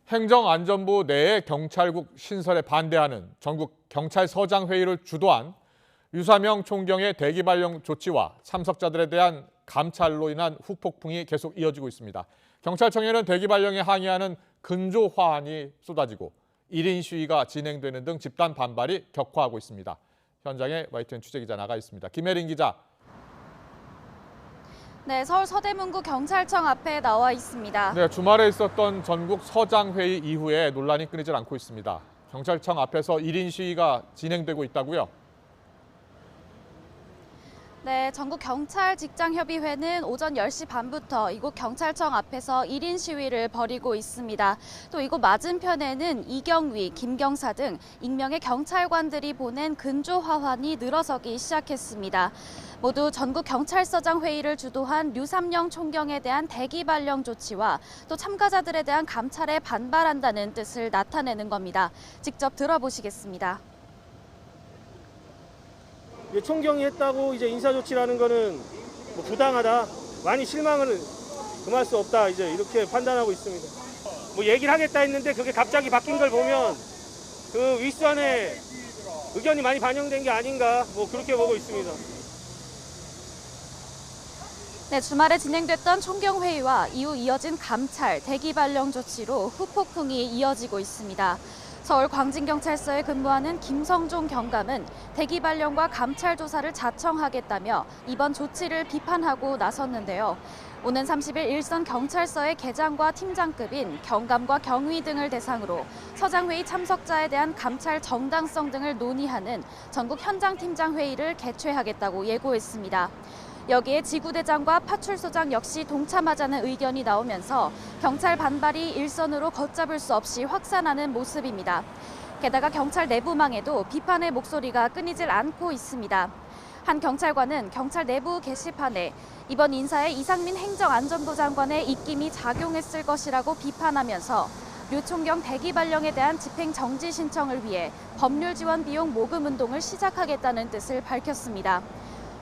행정안전부 내의 경찰국 신설에 반대하는 전국 경찰서장 회의를 주도한 유사명 총경의 대기 발령 조치와 참석자들에 대한 감찰로 인한 후폭풍이 계속 이어지고 있습니다. 경찰청에는 대기 발령에 항의하는 근조 화환이 쏟아지고 1인 시위가 진행되는 등 집단 반발이 격화하고 있습니다. 현장에 YTN 취재기자 나가 있습니다. 김혜린 기자. 네, 서울 서대문구 경찰청 앞에 나와 있습니다. 네, 주말에 있었던 전국 서장회의 이후에 논란이 끊이질 않고 있습니다. 경찰청 앞에서 1인 시위가 진행되고 있다고요? 네, 전국 경찰 직장협의회는 오전 10시 반부터 이곳 경찰청 앞에서 1인 시위를 벌이고 있습니다. 또 이곳 맞은편에는 이경위, 김경사 등 익명의 경찰관들이 보낸 근조 화환이 늘어서기 시작했습니다. 모두 전국 경찰서장 회의를 주도한 류삼영 총경에 대한 대기 발령 조치와 또 참가자들에 대한 감찰에 반발한다는 뜻을 나타내는 겁니다. 직접 들어보시겠습니다. 총경이 했다고 이제 인사조치라는 거는 뭐 부당하다, 많이 실망을 금할 수 없다, 이제 이렇게 판단하고 있습니다. 뭐 얘기를 하겠다 했는데 그게 갑자기 바뀐 걸 보면 그 윗선의 의견이 많이 반영된 게 아닌가, 뭐 그렇게 보고 있습니다. 네, 주말에 진행됐던 총경회의와 이후 이어진 감찰, 대기 발령 조치로 후폭풍이 이어지고 있습니다. 서울 광진경찰서에 근무하는 김성종 경감은 대기 발령과 감찰 조사를 자청하겠다며 이번 조치를 비판하고 나섰는데요. 오는 30일 일선 경찰서의 계장과 팀장급인 경감과 경위 등을 대상으로 서장회의 참석자에 대한 감찰 정당성 등을 논의하는 전국 현장팀장 회의를 개최하겠다고 예고했습니다. 여기에 지구대장과 파출소장 역시 동참하자는 의견이 나오면서 경찰 반발이 일선으로 걷잡을 수 없이 확산하는 모습입니다. 게다가 경찰 내부망에도 비판의 목소리가 끊이질 않고 있습니다. 한 경찰관은 경찰 내부 게시판에 이번 인사에 이상민 행정안전부 장관의 입김이 작용했을 것이라고 비판하면서 류 총경 대기 발령에 대한 집행 정지 신청을 위해 법률 지원 비용 모금 운동을 시작하겠다는 뜻을 밝혔습니다.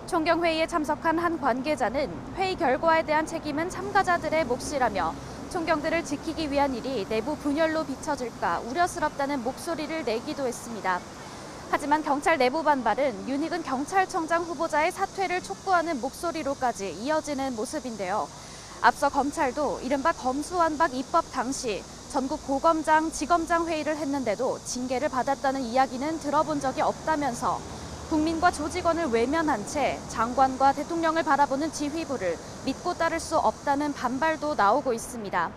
총경회의에 참석한 한 관계자는 회의 결과에 대한 책임은 참가자들의 몫이라며 총경들을 지키기 위한 일이 내부 분열로 비춰질까 우려스럽다는 목소리를 내기도 했습니다. 하지만 경찰 내부 반발은 윤희근 경찰청장 후보자의 사퇴를 촉구하는 목소리로까지 이어지는 모습인데요. 앞서 검찰도 이른바 검수완박 입법 당시 전국 고검장, 지검장 회의를 했는데도 징계를 받았다는 이야기는 들어본 적이 없다면서 국민과 조직원을 외면한 채 장관과 대통령을 바라보는 지휘부를 믿고 따를 수 없다는 반발도 나오고 있습니다.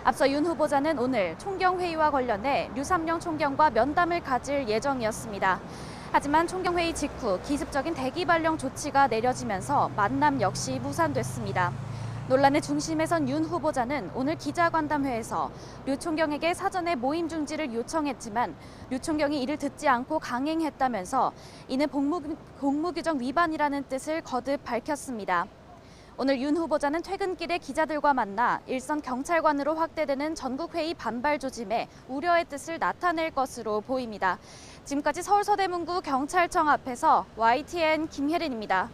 앞서 윤 후보자는 오늘 총경회의와 관련해 류삼영 총경과 면담을 가질 예정이었습니다. 하지만 총경회의 직후 기습적인 대기 발령 조치가 내려지면서 만남 역시 무산됐습니다. 논란의 중심에 선 윤 후보자는 오늘 기자간담회에서 류 총경에게 사전에 모임 중지를 요청했지만 류 총경이 이를 듣지 않고 강행했다면서 이는 공무규정 위반이라는 뜻을 거듭 밝혔습니다. 오늘 윤 후보자는 퇴근길에 기자들과 만나 일선 경찰관으로 확대되는 전국회의 반발 조짐에 우려의 뜻을 나타낼 것으로 보입니다. 지금까지 서울 서대문구 경찰청 앞에서 YTN 김혜린입니다.